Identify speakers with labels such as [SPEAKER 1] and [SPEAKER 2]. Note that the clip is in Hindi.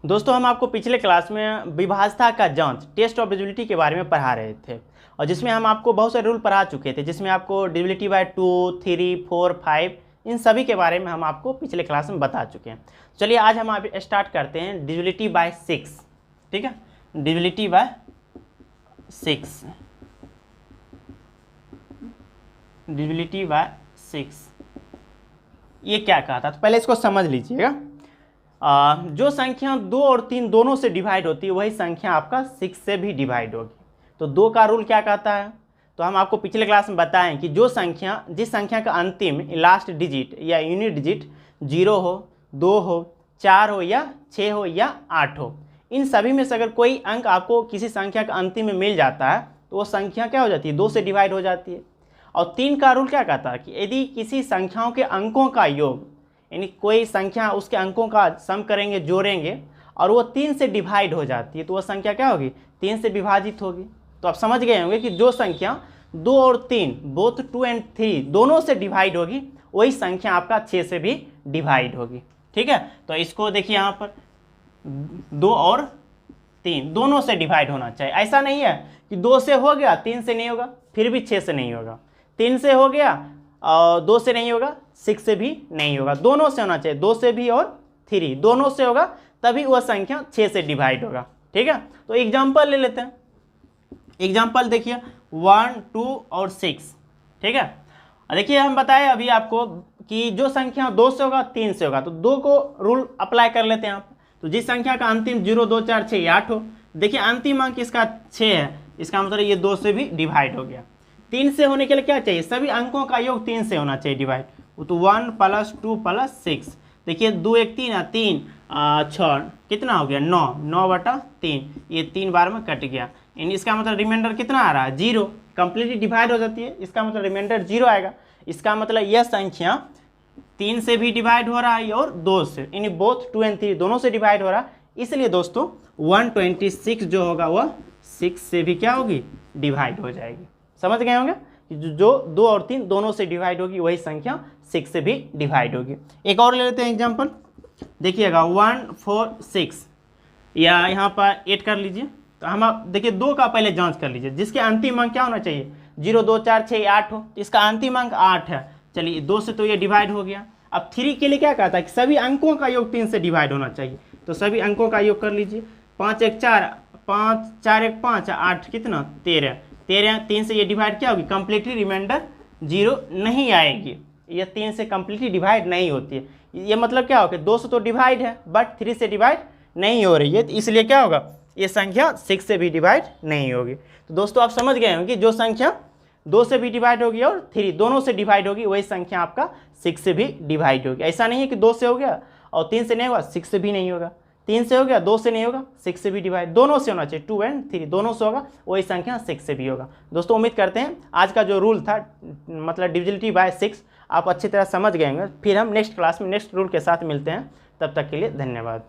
[SPEAKER 1] दोस्तों हम आपको पिछले क्लास में विभाज्यता का जांच टेस्ट ऑफ डिविजिबिलिटी के बारे में पढ़ा रहे थे और जिसमें हम आपको बहुत सारे रूल पढ़ा चुके थे, जिसमें आपको डिविजिबिलिटी बाय 2, 3, 4, 5 इन सभी के बारे में हम आपको पिछले क्लास में बता चुके हैं। चलिए आज हम आप स्टार्ट करते हैं डिविजिबिलिटी बाय 6। ठीक है, डिविजिबिलिटी बाय 6, डिविजिबिलिटी बाय 6 ये क्या कहा था, तो पहले इसको समझ लीजिएगा। जो संख्या 2 और 3 दोनों से डिवाइड होती है वही संख्या आपका 6 से भी डिवाइड होगी। तो 2 का रूल क्या कहता है, तो हम आपको पिछले क्लास में बताएं कि जो संख्या जिस संख्या का अंतिम लास्ट डिजिट या यूनिट डिजिट 0 हो, 2 हो, 4 हो या 6 हो या 8 हो, इन सभी में से अगर कोई अंक आपको किसी संख्या का अंतिम में मिल जाता है तो वो संख्या क्या हो जाती है, 2 से डिवाइड हो जाती है। और 3 का रूल क्या कहता है कि यदि किसी संख्याओं के अंकों का योग, यानी कोई संख्या उसके अंकों का सम करेंगे, जोड़ेंगे और वो 3 से डिवाइड हो जाती है तो वह संख्या क्या होगी, 3 से विभाजित होगी। तो आप समझ गए होंगे कि जो संख्या 2 और 3 बोथ 2 and 3 दोनों से डिवाइड होगी वही संख्या आपका 6 से भी डिवाइड होगी। ठीक है, तो इसको देखिए यहाँ पर 2 और 3 दोनों से डिवाइड होना चाहिए। ऐसा नहीं है कि 2 से हो गया 3 से नहीं होगा, फिर भी 6 से नहीं होगा, 3 से हो गया और 2 से नहीं होगा, 6 से भी नहीं होगा, दोनों से होना चाहिए, 2 से भी और 3 दोनों से होगा तभी वह संख्या 6 से डिवाइड होगा। ठीक है, तो एग्जाम्पल ले लेते हैं। एग्जाम्पल देखिए 1, 2 और 6। ठीक है, देखिए हम बताए अभी आपको कि जो संख्या 2 से होगा 3 से होगा, तो 2 को रूल अप्लाई कर लेते हैं आप। तो जिस संख्या का अंतिम 0, 2, 4, 6, 8 हो, देखिए अंतिम अंक इसका 6 है, इसका मतलब ये 2 से भी डिवाइड हो गया। 3 से होने के लिए क्या चाहिए, सभी अंकों का योग 3 से होना चाहिए डिवाइड, तो 1 + 2 + 6। देखिए 2 1 3 है, 3 6 कितना हो गया 9, 9/3, ये 3 बार में कट गया। इसका मतलब रिमाइंडर कितना आ रहा है, 0, कंप्लीटली डिवाइड हो जाती है, इसका मतलब रिमाइंडर 0 आएगा। इसका मतलब यह संख्या 3 से भी डिवाइड हो रहा है और 2 से, यानी बोथ 2 and 3 दोनों से डिवाइड हो रहा है। इसलिए दोस्तों 126 जो होगा वह 6 से भी क्या होगी, डिवाइड हो जाएगी। समझ गए होंगे जो 2 और 3 दोनों से डिवाइड होगी वही संख्या 6 से भी डिवाइड होगी। एक और ले लेते हैं एग्जांपल, देखिएगा 1, 4, 6 या यहाँ पर 8 कर लीजिए। तो हम आप देखिए 2 का पहले जांच कर लीजिए, जिसके अंतिम अंक क्या होना चाहिए, 0, 2, 4, 6, 8 हो, तो इसका अंतिम अंक 8 है। चलिए 2 से तो ये डिवाइड हो गया। अब 3 के लिए क्या कहता है कि सभी अंकों का योग 3 से डिवाइड होना चाहिए, तो सभी अंकों का योग कर लीजिए। 5 1 4, 5 4 1 5, 8 कितना 13, 3 से ये डिवाइड क्या होगी, कंप्लीटली रिमाइंडर 0 नहीं आएगी, ये 3 से कंप्लीटली डिवाइड नहीं होती है। ये मतलब क्या होगा, 2 से तो डिवाइड है बट 3 से डिवाइड नहीं हो रही है, तो इसलिए क्या होगा, ये संख्या 6 से भी डिवाइड नहीं होगी। तो दोस्तों आप समझ गए होंगे जो संख्या 2 से भी डिवाइड होगी और 3 दोनों से डिवाइड होगी वही संख्या आपका 6 से भी डिवाइड होगी। ऐसा नहीं है कि 2 से हो गया और 3 से नहीं होगा, 6 से भी नहीं होगा, 3 से हो गया 2 से नहीं होगा, 6 से भी डिवाइड, दोनों से होना चाहिए, 2 and 3 दोनों से होगा वही संख्या 6 से भी होगा। दोस्तों उम्मीद करते हैं आज का जो रूल था मतलब डिविजिबिलिटी बाय 6 आप अच्छी तरह समझ गए होंगे। फिर हम नेक्स्ट क्लास में नेक्स्ट रूल के साथ मिलते हैं, तब तक के लिए धन्यवाद।